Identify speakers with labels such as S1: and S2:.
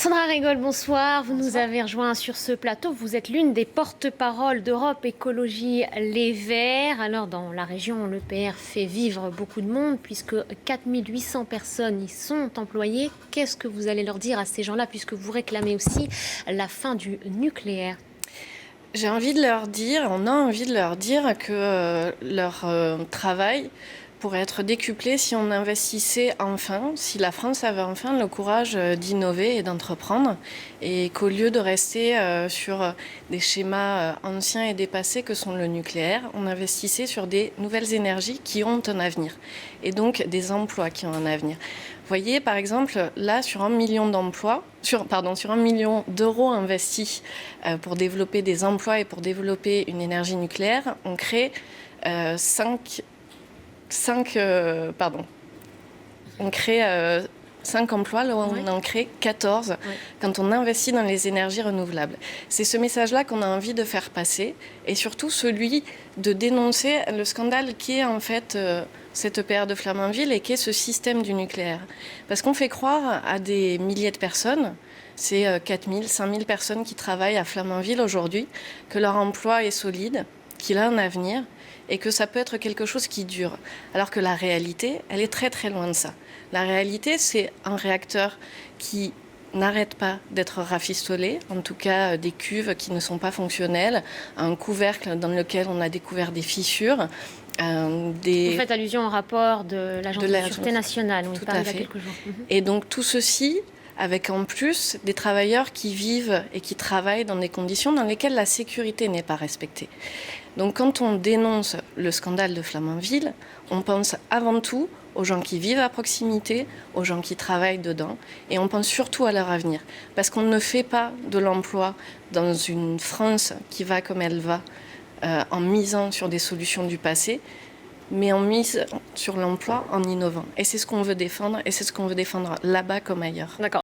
S1: Sandra Rigol, bonsoir. Vous nous avez rejoint sur ce plateau. Vous êtes l'une des porte-paroles d'Europe Écologie Les Verts. Alors, dans la région, l'EPR fait vivre beaucoup de monde puisque 4800 personnes y sont employées. Qu'est-ce que vous allez leur dire à ces gens-là puisque vous réclamez aussi la fin du nucléaire?
S2: J'ai envie de leur dire, on a envie de leur dire que leur travail pourrait être décuplé si on investissait enfin, si la France avait enfin le courage d'innover et d'entreprendre, et qu'au lieu de rester sur des schémas anciens et dépassés que sont le nucléaire, on investissait sur des nouvelles énergies qui ont un avenir, et donc des emplois qui ont un avenir. Vous voyez, par exemple, là, sur 1 million d'emplois, sur 1 million d'euros investis pour développer des emplois et pour développer une énergie nucléaire, on crée 5 emplois, là où on en crée 14 quand on investit dans les énergies renouvelables. C'est ce message-là qu'on a envie de faire passer, et surtout celui de dénoncer le scandale qui est en fait cette EPR de Flamanville et qui est ce système du nucléaire. Parce qu'on fait croire à des milliers de personnes, c'est 4000, 5000 personnes qui travaillent à Flamanville aujourd'hui, que leur emploi est solide, qu'il a un avenir et que ça peut être quelque chose qui dure. Alors que la réalité, elle est très très loin de ça. La réalité, c'est un réacteur qui n'arrête pas d'être rafistolé, en tout cas des cuves qui ne sont pas fonctionnelles, un couvercle dans lequel on a découvert des fissures.
S1: Vous faites allusion au rapport de l'Agence de sûreté nationale, on y parle il y a quelques jours.
S2: Et donc tout ceci avec en plus des travailleurs qui vivent et qui travaillent dans des conditions dans lesquelles la sécurité n'est pas respectée. Donc quand on dénonce le scandale de Flamanville, on pense avant tout aux gens qui vivent à proximité, aux gens qui travaillent dedans, et on pense surtout à leur avenir. Parce qu'on ne fait pas de l'emploi dans une France qui va comme elle va, en misant sur des solutions du passé, mais on mise sur l'emploi en innovant. Et c'est ce qu'on veut défendre, et c'est ce qu'on veut défendre là-bas comme ailleurs.
S1: D'accord.